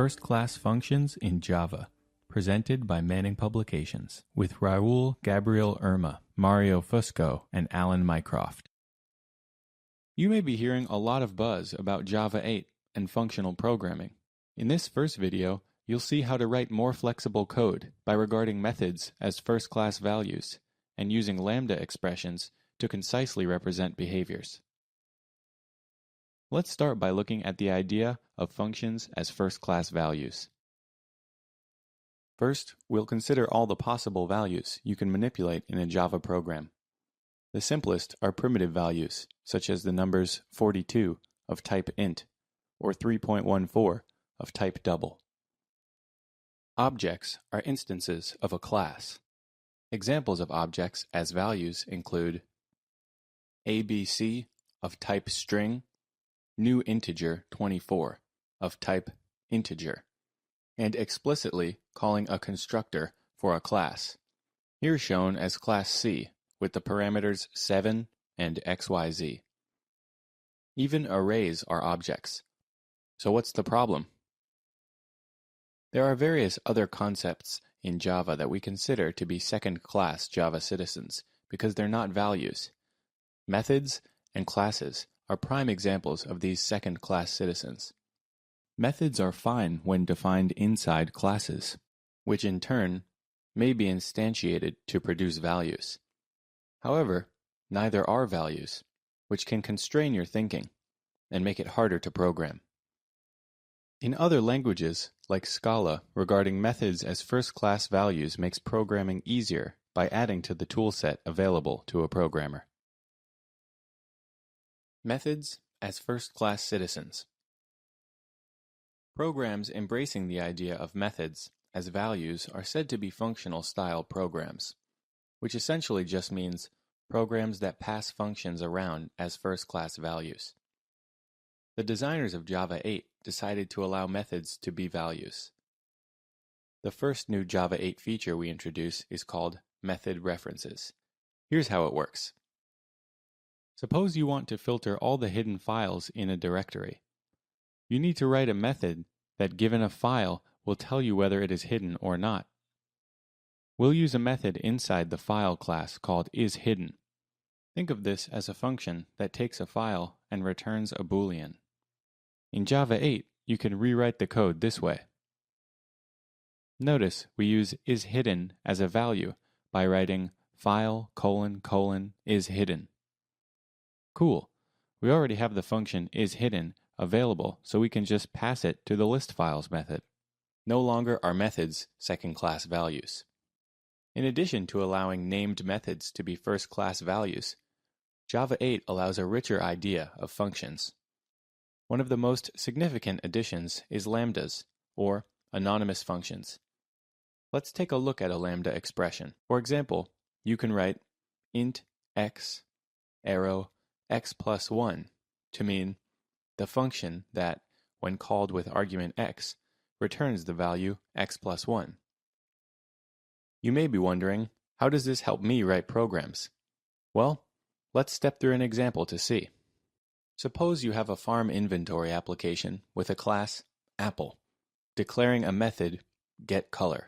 First-Class Functions in Java, presented by Manning Publications, with Raoul-Gabriel Urma, Mario Fusco, and Alan Mycroft. You may be hearing a lot of buzz about Java 8 and functional programming. In this first video, you'll see how to write more flexible code by regarding methods as first-class values and using lambda expressions to concisely represent behaviors. Let's start by looking at the idea of functions as first-class values. First, we'll consider all the possible values you can manipulate in a Java program. The simplest are primitive values, such as the numbers 42 of type int or 3.14 of type double. Objects are instances of a class. Examples of objects as values include ABC of type string, new integer 24 of type integer, and explicitly calling a constructor for a class, here shown as class C with the parameters 7 and xyz. Even arrays are objects. So what's the problem? There are various other concepts in Java that we consider to be second-class Java citizens because they're not values. Methods and classes are prime examples of these second-class citizens. Methods are fine when defined inside classes, which in turn may be instantiated to produce values. However, neither are values, which can constrain your thinking and make it harder to program. In other languages, like Scala, regarding methods as first-class values makes programming easier by adding to the toolset available to a programmer. Methods as first-class citizens. Programs embracing the idea of methods as values are said to be functional-style programs, which essentially just means programs that pass functions around as first-class values. The designers of Java 8 decided to allow methods to be values. The first new Java 8 feature we introduce is called method references. Here's how it works. Suppose you want to filter all the hidden files in a directory. You need to write a method that, given a file, will tell you whether it is hidden or not. We'll use a method inside the file class called isHidden. Think of this as a function that takes a file and returns a Boolean. In Java 8, you can rewrite the code this way. Notice we use isHidden as a value by writing file : isHidden. Cool. We already have the function isHidden available, so we can just pass it to the listFiles method. No longer are methods second-class values. In addition to allowing named methods to be first-class values, Java 8 allows a richer idea of functions. One of the most significant additions is lambdas, or anonymous functions. Let's take a look at a lambda expression. For example, you can write int x arrow x plus 1 to mean the function that, when called with argument x, returns the value x plus 1. You may be wondering, how does this help me write programs? Well, let's step through an example to see. Suppose you have a farm inventory application with a class apple, declaring a method getColor,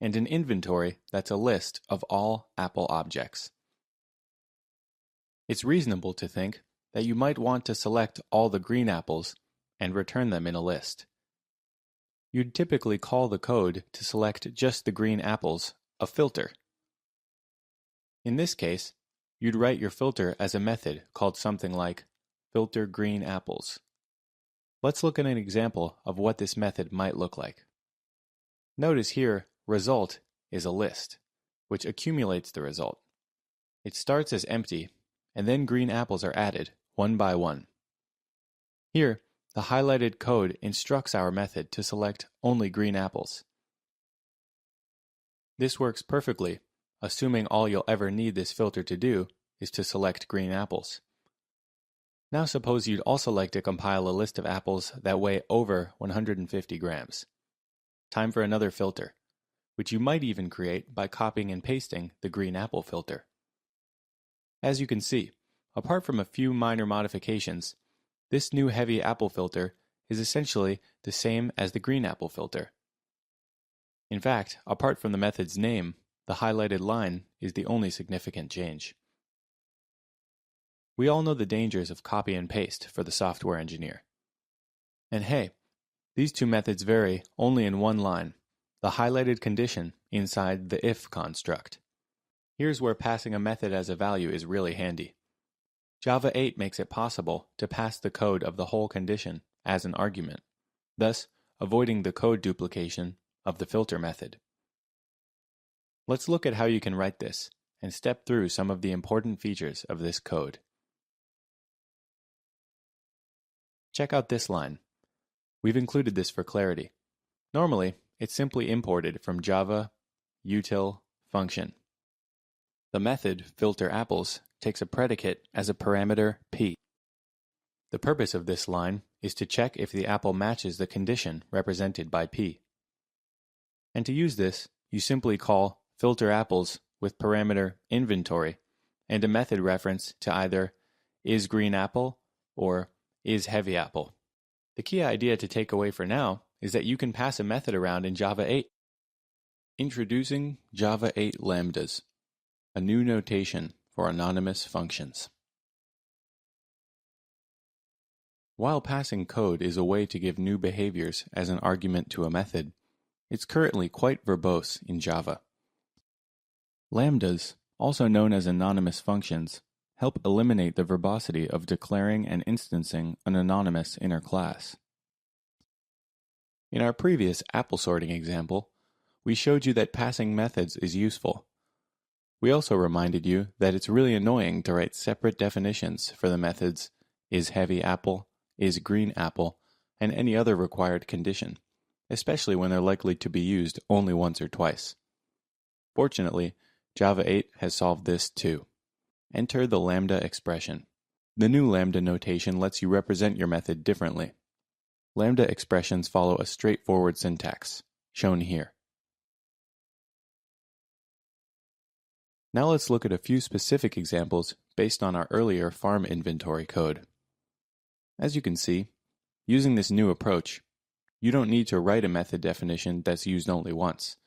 and an inventory that's a list of all apple objects. It's reasonable to think that you might want to select all the green apples and return them in a list. You'd typically call the code to select just the green apples a filter. In this case, you'd write your filter as a method called something like filter green apples. Let's look at an example of what this method might look like. Notice here, result is a list, which accumulates the result. It starts as empty, and then green apples are added, one by one. Here, the highlighted code instructs our method to select only green apples. This works perfectly, assuming all you'll ever need this filter to do is to select green apples. Now suppose you'd also like to compile a list of apples that weigh over 150 grams. Time for another filter, which you might even create by copying and pasting the green apple filter. As you can see, apart from a few minor modifications, this new heavy apple filter is essentially the same as the green apple filter. In fact, apart from the method's name, the highlighted line is the only significant change. We all know the dangers of copy and paste for the software engineer. And hey, these two methods vary only in one line, the highlighted condition inside the if construct. Here's where passing a method as a value is really handy. Java 8 makes it possible to pass the code of the whole condition as an argument, thus avoiding the code duplication of the filter method. Let's look at how you can write this and step through some of the important features of this code. Check out this line. We've included this for clarity. Normally, it's simply imported from Java util function. The method filterApples takes a predicate as a parameter p. The purpose of this line is to check if the apple matches the condition represented by p. And to use this, you simply call filterApples with parameter inventory and a method reference to either isGreenApple or isHeavyApple. The key idea to take away for now is that you can pass a method around in Java 8. Introducing Java 8 Lambdas, a new notation for anonymous functions. While passing code is a way to give new behaviors as an argument to a method, it's currently quite verbose in Java. Lambdas, also known as anonymous functions, help eliminate the verbosity of declaring and instancing an anonymous inner class. In our previous apple sorting example, we showed you that passing methods is useful. We also reminded you that it's really annoying to write separate definitions for the methods isHeavyApple, isGreenApple, and any other required condition, especially when they're likely to be used only once or twice. Fortunately, Java 8 has solved this too. Enter the lambda expression. The new lambda notation lets you represent your method differently. Lambda expressions follow a straightforward syntax, shown here. Now let's look at a few specific examples based on our earlier farm inventory code. As you can see, using this new approach, you don't need to write a method definition that's used only once.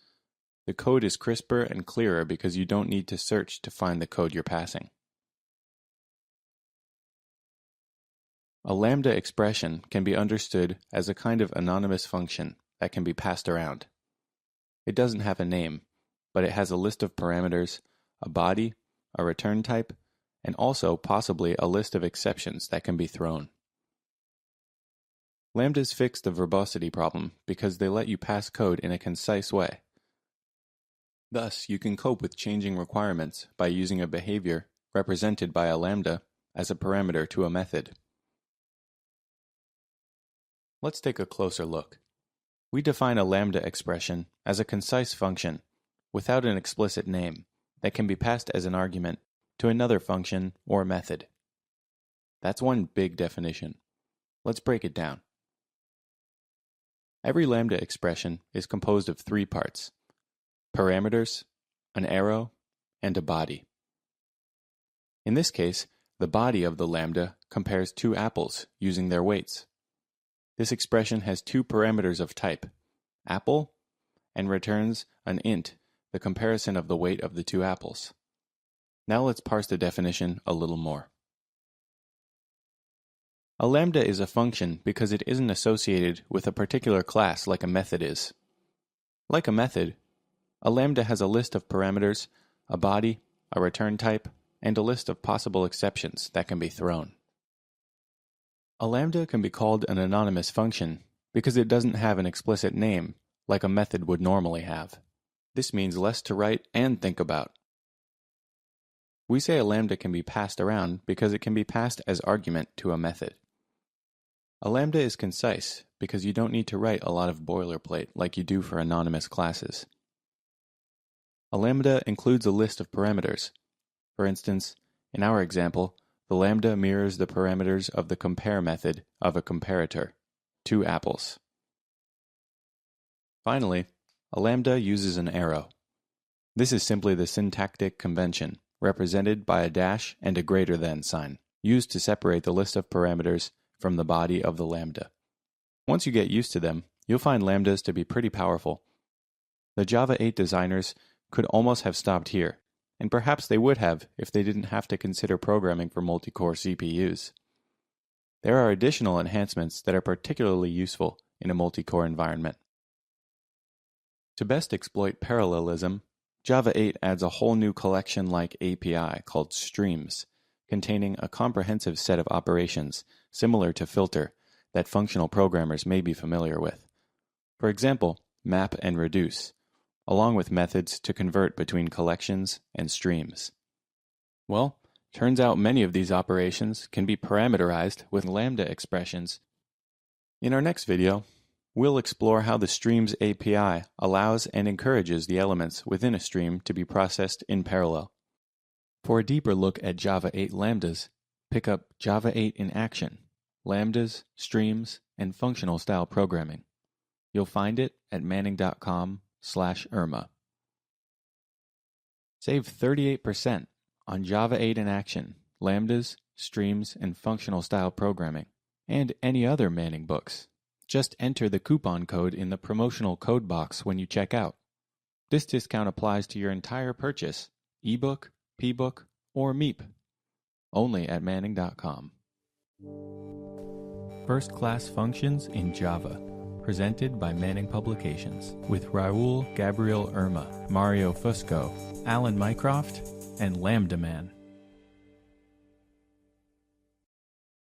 The code is crisper and clearer because you don't need to search to find the code you're passing. A lambda expression can be understood as a kind of anonymous function that can be passed around. It doesn't have a name, but it has a list of parameters, a body, a return type, and also possibly a list of exceptions that can be thrown. Lambdas fix the verbosity problem because they let you pass code in a concise way. Thus, you can cope with changing requirements by using a behavior represented by a lambda as a parameter to a method. Let's take a closer look. We define a lambda expression as a concise function without an explicit name that can be passed as an argument to another function or method. That's one big definition. Let's break it down. Every lambda expression is composed of three parts: parameters, an arrow, and a body. In this case, the body of the lambda compares two apples using their weights. This expression has two parameters of type, apple, and returns an int, the comparison of the weight of the two apples. Now let's parse the definition a little more. A lambda is a function because it isn't associated with a particular class like a method is. Like a method, a lambda has a list of parameters, a body, a return type, and a list of possible exceptions that can be thrown. A lambda can be called an anonymous function because it doesn't have an explicit name like a method would normally have. This means less to write and think about. We say a lambda can be passed around because it can be passed as argument to a method. A lambda is concise because you don't need to write a lot of boilerplate like you do for anonymous classes. A lambda includes a list of parameters. For instance, in our example, the lambda mirrors the parameters of the compare method of a comparator, two apples. Finally, a lambda uses an arrow. This is simply the syntactic convention, represented by a dash and a greater than sign, used to separate the list of parameters from the body of the lambda. Once you get used to them, you'll find lambdas to be pretty powerful. The Java 8 designers could almost have stopped here, and perhaps they would have if they didn't have to consider programming for multi-core CPUs. There are additional enhancements that are particularly useful in a multi-core environment. To best exploit parallelism, Java 8 adds a whole new collection-like API called streams, containing a comprehensive set of operations similar to filter that functional programmers may be familiar with. For example, map and reduce, along with methods to convert between collections and streams. Well, turns out many of these operations can be parameterized with lambda expressions. In our next video, we'll explore how the Streams API allows and encourages the elements within a stream to be processed in parallel. For a deeper look at Java 8 lambdas, pick up Java 8 in Action, Lambdas, Streams, and Functional Style Programming. You'll find it at manning.com/Urma. Save 38% on Java 8 in Action, Lambdas, Streams, and Functional Style Programming, and any other Manning books. Just enter the coupon code in the Promotional Code box when you check out. This discount applies to your entire purchase, ebook, pbook, or MEEP. Only at manning.com. First Class Functions in Java, presented by Manning Publications, with Raoul-Gabriel Urma, Mario Fusco, Alan Mycroft, and Lambda Man.